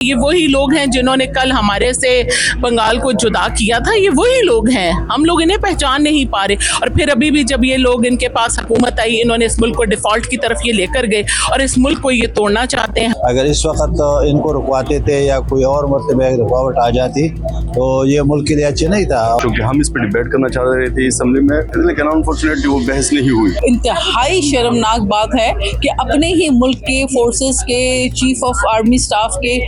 یہ وہی لوگ ہیں جنہوں نے کل ہمارے سے بنگال کو جدا کیا تھا، یہ وہی لوگ ہیں، ہم لوگ انہیں پہچان نہیں پا رہے. اور پھر ابھی بھی جب یہ لوگ ان کے پاس حکومت آئی، انہوں نے اس ملک کو ڈیفالٹ کی طرف یہ لے کر گئے اور اس ملک کو یہ توڑنا چاہتے ہیں. اگر اس وقت ان کو رکواتے تھے یا کوئی اور مرتبہ رکاوٹ آ جاتی تو یہ ملک کے لیے اچھے نہیں تھا. کیونکہ ہم اس پہ ڈیبیٹ کرنا چاہ رہے تھے اسمبلی میں، لیکن انفارچونیٹلی وہ بحث نہیں ہوئی. انتہائی شرمناک بات ہے کہ اپنے ہی ملک کے فورسز کے چیف آف آرمی اسٹاف کے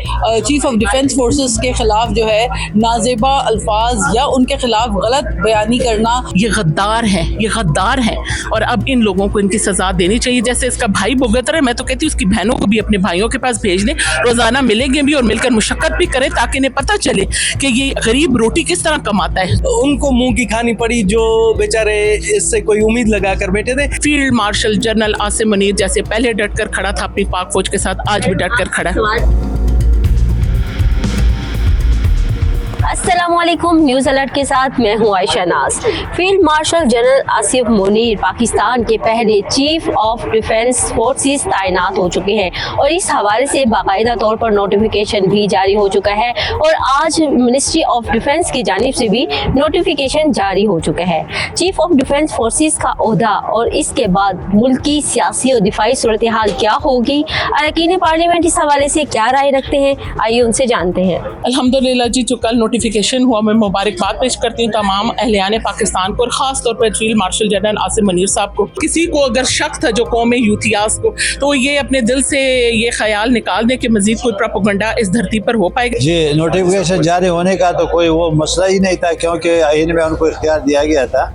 چیف آف ڈیفنس فورسز کے خلاف جو ہے نازیبا الفاظ یا ان کے خلاف غلط بیانی کرنا. یہ غدار ہے، یہ غدار ہے، اور اب ان لوگوں کو ان کی سزا دینی چاہیے. جیسے اس کا بھائی بھگت رہا ہے، میں تو کہتی ہوں اس کی بہنوں کو بھی اپنے بھائیوں کے پاس بھیج دیں، روزانہ ملیں گے بھی اور مل کر مشقت بھی کریں تاکہ انہیں پتہ چلے کہ یہ غریب روٹی کس طرح کماتا ہے. ان کو منہ کی کھانی پڑی جو بیچارے اس سے کوئی امید لگا کر بیٹھے تھے. Field marshal general Asim Munir جیسے پہلے ڈٹ کر کھڑا تھا اپنی پاک فوج کے ساتھ، آج بھی ڈٹ کر کھڑا ہے. السلام علیکم، نیوز الرٹ کے ساتھ میں ہوں Ayesha Naz. Field marshal general Asim Munir Pakistan کے پہلے چیف آف ڈیفنس فورسز تعینات ہو چکے ہیں اور اس حوالے سے باقاعدہ طور پر نوٹیفیکیشن بھی جاری ہو چکا ہے اور آج منسٹری آف ڈیفنس کی جانب سے بھی نوٹیفیکیشن جاری ہو چکا ہے. چیف آف ڈیفنس فورسز کا عہدہ اور اس کے بعد ملک کی سیاسی اور دفاعی صورتحال کیا ہوگی، اراکین پارلیمنٹ اس حوالے سے کیا رائے رکھتے ہیں، آئیے ان سے جانتے ہیں. الحمدللہ جی، جو کل نوٹیفیکیشن ہوا میں مبارکباد پیش کرتی ہوں تمام اہلیان پاکستان کو اور خاص طور پر field marshal general Asim Munir صاحب کو. کسی کو اگر شک تھا جو قوم یوتھیاس کو، تو یہ اپنے دل سے یہ خیال نکال دے کہ مزید کوئی پروپیگنڈا اس دھرتی پر ہو پائے گا. جی، نوٹیفیکیشن جاری ہونے کا تو کوئی وہ مسئلہ ہی نہیں تھا، کیونکہ آئین میں ان کو اختیار دیا گیا تھا.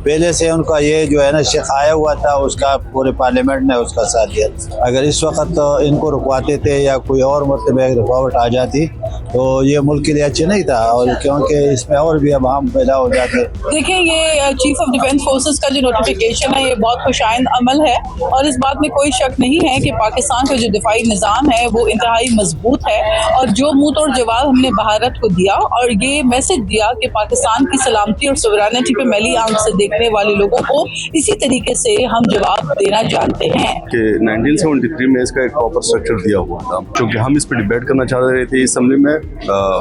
پہلے سے ان کا یہ جو ہے نا شیخ آیا ہوا تھا، اس کا پورے پارلیمنٹ نے اس کا ساتھ دیا. اگر اس وقت ان کو رکواتے تھے یا کوئی اور مرتبہ رکاوٹ آ جاتی تو یہ ملک کے لیے اچھے نہیں تھا، اور کیونکہ اس میں اور بھی اب ہم پیدا ہو جاتے. دیکھیں، یہ چیف آف ڈیفنس فورسز کا جو نوٹیفیکیشن ہے یہ بہت خوش آئند عمل ہے اور اس بات میں کوئی شک نہیں ہے کہ پاکستان کا جو دفاعی نظام ہے وہ انتہائی مضبوط ہے اور جو منہ توڑ جواب ہم نے بھارت کو دیا اور یہ میسج دیا کہ پاکستان کی سلامتی اور سوورینٹی پہ میلی آنکھ سے دیکھنے والے لوگوں کو اسی طریقے سے ہم جواب دینا جانتے ہیں. کہ 1973 میں اس کا ایک پراپر اسٹرکچر دیا ہوا تھا. کیونکہ ہم اس پہ ڈیبیٹ کرنا چاہ رہے تھے اسمبلی میں،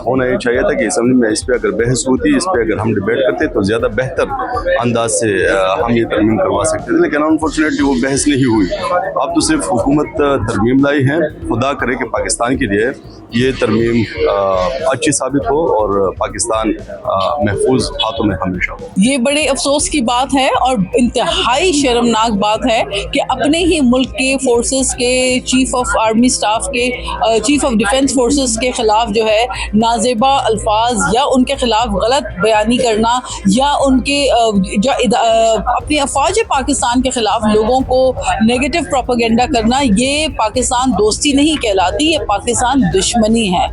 ہونا یہ چاہیے تھا کہ اسمبلی میں اس پہ اگر بحث ہوتی، اس پہ اگر ہم ڈیبیٹ کرتے تو زیادہ بہتر انداز سے ہم یہ ترمیم کروا سکتے تھے، لیکن انفارچونیٹلی وہ بحث نہیں ہوئی. اب تو صرف حکومت ترمیم لائی ہے. خدا کرے کہ پاکستان کے لیے یہ ترمیم اچھی ثابت ہو اور پاکستان محفوظ ہاتھوں میں ہمیشہ ہو. یہ بڑے افسوس کی بات ہے اور انتہائی شرمناک بات ہے کہ اپنے ہی ملک کے فورسز کے چیف آف آرمی اسٹاف کے چیف آف ڈیفنس فورسز کے خلاف جو ہے نازیبا الفاظ یا ان کے خلاف غلط بیانی کرنا یا ان کے اپنی افواج پاکستان کے خلاف لوگوں کو نیگیٹو پروپیگنڈا کرنا، یہ پاکستان دوستی نہیں کہلاتی، یہ پاکستان دشمنی ہے.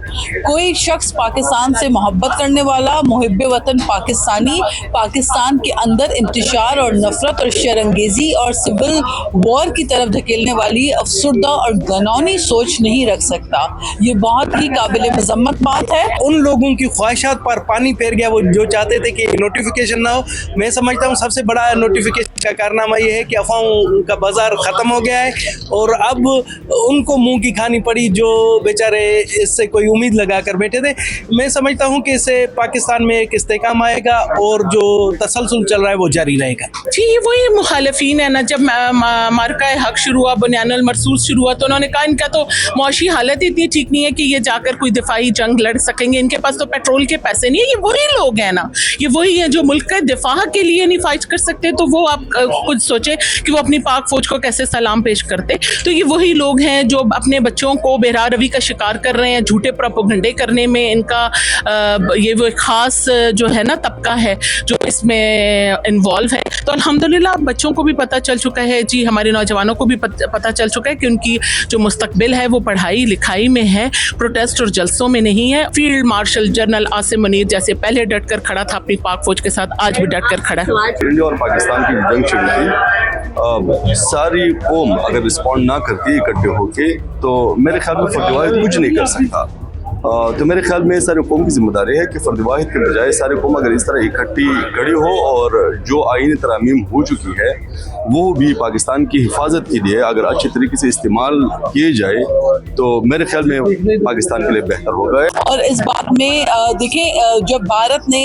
کوئی شخص پاکستان سے محبت کرنے والا محب وطن پاکستانی پاکستان کے اندر انتشار اور نفرت اور شرانگیزی اور سول وار کی طرف دھکیلنے والی افسردہ اور گھنونی سوچ نہیں رکھ سکتا. یہ بہت ہی قابل مذمت بات ہے. ان لوگوں کی خواہشات پر پانی پھیر گیا، وہ جو چاہتے تھے کہ نوٹیفیکیشن نہ ہو. میں سمجھتا ہوں سب سے بڑا نوٹیفیکیشن کا کارنامہ یہ ہے کہ افواہوں کا بازار ختم ہو گیا ہے اور اب ان کو منہ کی کھانی پڑی جو بیچارے اس سے کوئی امید لگا کر بیٹھے تھے. میں سمجھتا ہوں کہ اس سے پاکستان میں ایک استحکام آئے گا اور جو تسلسل چل رہا ہے وہ جاری رہے گا. جی، وہی مخالفین ہے نا. جب مارکہ حق شروع ہوا، بنیان المرصوص شروع ہوا، تو انہوں نے کہا ان کا تو معاشی حالت اتنی ٹھیک نہیں ہے کہ یہ جا کر کوئی دفاعی جنگ لڑ سکیں گے، ان کے پاس تو پیٹرول کے پیسے نہیں ہیں. یہ وہی لوگ ہیں نا، یہ وہی ہیں جو ملک کے دفاع کے لیے نہیں فائٹ کر سکتے. تو وہ آپ خود سوچیں کہ وہ اپنی پاک فوج کو کیسے سلام پیش کرتے. تو یہ وہی لوگ ہیں جو اپنے بچوں کو بہرا روی کا شکار کر رہے ہیں. جھوٹے پروپیگنڈے کرنے میں ان کا یہ وہ خاص جو ہے نا طبقہ ہے جو اس میں انوالو ہے. تو الحمدللہ بچوں کو بھی پتہ چل چکا ہے، جی ہمارے نوجوانوں کو بھی پتہ چل چکا ہے کہ ان کی جو مستقبل ہے وہ پڑھائی لکھائی میں ہے، پروٹیسٹ اور جلسوں میں نہیں ہے. Field marshal general Asim Munir جیسے پہلے ڈٹ کر کھڑا تھا اپنی پاک فوج کے ساتھ، آج بھی ڈٹ کر کھڑا ہے. انڈیا اور پاکستان کی جنگ چل رہی، ساری قوم اگر رسپونڈ نہ کرتی اکٹھے ہو کے تو میرے خیال میں فوجوائد کچھ نہیں کر سکتا. تو میرے خیال میں سارے قوم کی ذمہ داری ہے کہ فرد واحد کے بجائے سارے قوم اگر اس طرح اکٹھی کھڑی ہو اور جو آئینی ترامیم ہو چکی ہے وہ بھی پاکستان کی حفاظت کے لیے اگر اچھے طریقے سے استعمال کیے جائے تو میرے خیال میں پاکستان کے لیے بہتر ہوگا. اور اس بات میں دیکھیں جب بھارت نے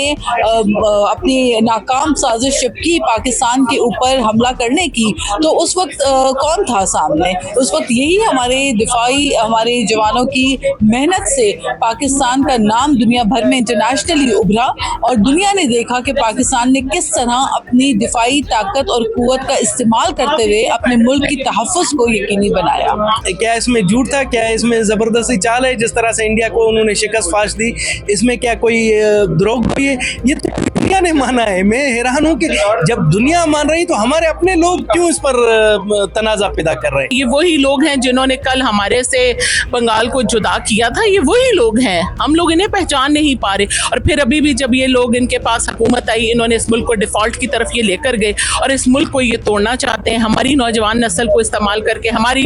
اپنی ناکام سازش جب کی پاکستان کے اوپر حملہ کرنے کی تو اس وقت کون تھا سامنے؟ اس وقت یہی ہمارے دفاعی ہمارے جوانوں کی محنت سے پاکستان کا نام دنیا بھر میں انٹرنیشنلی ابھرا اور دنیا نے دیکھا کہ پاکستان نے کس طرح اپنی دفاعی طاقت اور قوت کا استعمال کرتے ہوئے اپنے ملک کی تحفظ کو یقینی بنایا. کیا اس میں جھوٹ تھا؟ کیا اس میں زبردستی چال ہے جس طرح سے انڈیا کو انہوں نے شکست فاش دی؟ اس میں کیا کوئی دروغ بھی ہے؟ یہ تو دنیا نے مانا ہے. میں حیران ہوں کہ جب دنیا مان رہی تو ہمارے اپنے لوگ کیوں اس پر تنازع پیدا کر رہے ہیں؟ یہ وہی لوگ ہیں جنہوں نے کل ہمارے سے بنگال کو جدا کیا تھا. یہ وہی لوگ ہیں, ہم لوگ انہیں پہچان نہیں پا رہے. اور پھر ابھی بھی جب یہ لوگ ان کے پاس حکومت آئی انہوں نے اس ملک کو ڈیفالٹ کی طرف یہ لے کر گئے اور اس ملک کو یہ توڑنا چاہتے ہیں. ہماری نوجوان نسل کو استعمال کر کے ہماری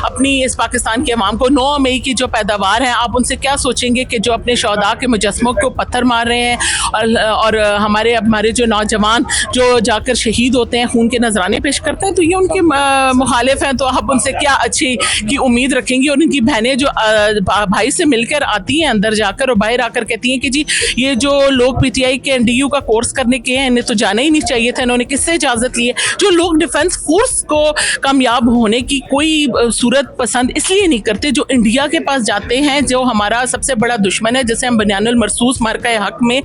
اپنی اس پاکستان کے عوام کو 9 مئی کی جو پیداوار ہیں آپ ان سے کیا سوچیں گے کہ جو اپنے شہداء کے مجسموں کو پتھر مار رہے ہیں اور ہمارے جو نوجوان جو جا کر شہید ہوتے ہیں خون کے نذرانے پیش کرتے ہیں تو یہ ان کے مخالف ہیں. تو آپ ان سے کیا اچھی کی امید رکھیں گی؟ اور ان کی بہنیں جو بھائی سے مل کر آتی ہیں اندر جا کر اور باہر آ کر کہتی ہیں کہ جی یہ جو لوگ پی ٹی آئی کے NDU کا کورس کرنے کے ہیں انہیں تو جانا ہی نہیں چاہیے تھا, انہوں نے کس سے اجازت لی ہے؟ جو لوگ ڈیفنس فورس کو کامیاب ہونے کی کوئی صورت پسند اس لیے نہیں کرتے جو انڈیا کے پاس جاتے ہیں جو ہمارا سب سے بڑا دشمن ہے, جیسے ہم بنیان المرصوص مارکہ حق میں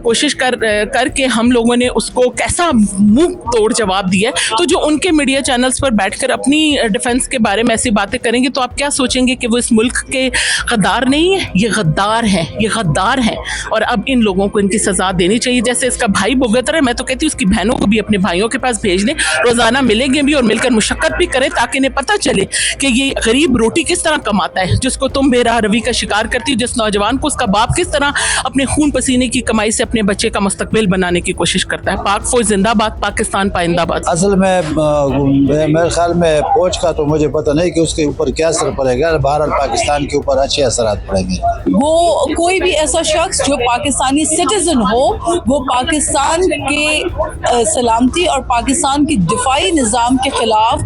کوشش کر کے ہم لوگوں نے اس کو کیسا منہ توڑ جواب دیا ہے. تو جو ان کے میڈیا چینلز پر بیٹھ کر اپنی ڈیفنس کے بارے میں ایسی باتیں کریں گے تو آپ کیا سوچیں گے کہ وہ اس ملک کے غدار نہیں ہیں؟ یہ غدار ہیں, یہ غدار ہیں. اور اب ان لوگوں کو ان کی سزا دینی چاہیے. جیسے اس کا بھائی بھگت رہا ہے, میں تو کہتی ہوں اس کی بہنوں کو بھی اپنے بھائیوں کے پاس بھیج دیں, روزانہ ملیں گے بھی اور مل کر مشقت بھی کریں تاکہ انہیں پتہ چلے کہ یہ غریب روٹی کس طرح کماتا ہے, جس کو تم بے راہ روی کا شکار کرتی ہو, جس نوجوان کو اس کا باپ کس طرح اپنے خون پسینے کی کمائی سے اپنے بچے کا مستقبل بنانے کی کوشش کرتا ہے. پاک فوج زندہ باد, پاکستان پائندہ باد. اصل میں میرے خیال میں فوج کا تو مجھے پتہ نہیں کہ اس کے اوپر کیا اثر پڑے گا. بہرحال پاکستان کے اوپر اچھے اثرات پڑیں گے. وہ کوئی بھی ایسا شخص جو پاکستانی سٹیزن ہو وہ پاکستان کے سلامتی اور پاکستان کی دفاعی نظام کے خلاف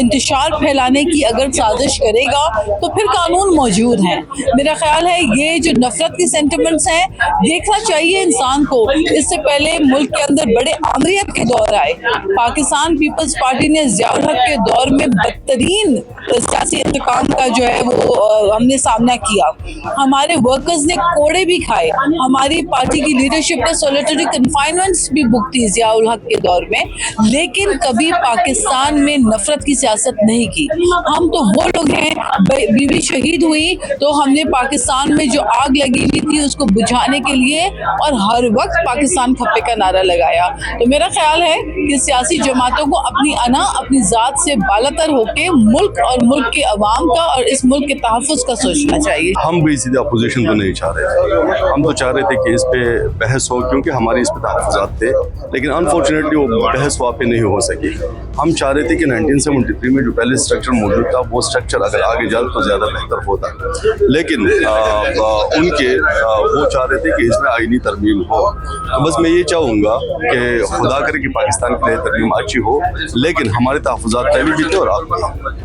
انتشار پھیلانے کی اگر سازش کرے گا تو پھر قانون موجود ہیں. میرا خیال ہے یہ جو نفرت کی سینٹیمنٹس ہیں دیکھنا چاہیے انسان کو. اس سے پہلے ملک کے اندر بڑے آمریت کے دور آئے. پاکستان پیپلز پارٹی نے ضیاء الحق کے دور میں بدترین سیاسی انتقام کا جو ہے وہ ہم نے سامنا کیا. ہمارے ورکرز نے کوڑے بھی کھائے. ہماری پارٹی کی لیڈرشپ نے سولیٹری کنفائنمنٹس بھی بکتی ضیاء الحق کے دور میں, لیکن کبھی پاکستان میں نفرت کی سیاست نہیں کی. ہم تو وہ لوگ ہیں, بیوی شہید ہوئی تو ہم نے پاکستان میں جو آگ لگی ہوئی تھی اس کو بجھانے کے لیے اور ہر وقت پاکستان کھپے کا نعرہ لگایا. تو میرا خیال ہے کہ سیاسی جماعتوں کو اپنی انا اپنی ذات سے بالاتر ہو کے ملک اور ملک کے عوام کا اور اس ملک کے تحفظ کا سوچنا چاہیے. ہم بھی سیدھے اپوزیشن کو نہیں چاہ رہے تھے, ہم تو چاہ رہے تھے کہ اس پہ بحث ہو کیونکہ ہماری اس پہ تحفظات تھے, لیکن انفارچونیٹلی وہ بحث وہاں پہ نہیں ہو سکی. ہم چاہ رہے تھے کہ 1973 میں جو پہلے اسٹرکچر موجود تھا وہ اسٹرکچر اگر آگے جاتا تو زیادہ بہتر ہوتا, لیکن ان کے وہ چاہ رہے تھے کہ اس میں آئینی ترمیم ہو. تو بس میں یہ چاہوں گا کہ خدا کرے کہ پاکستان کے لیے ترمیم اچھی ہو, لیکن ہمارے تحفظات پہلے بھی تھے اور آپ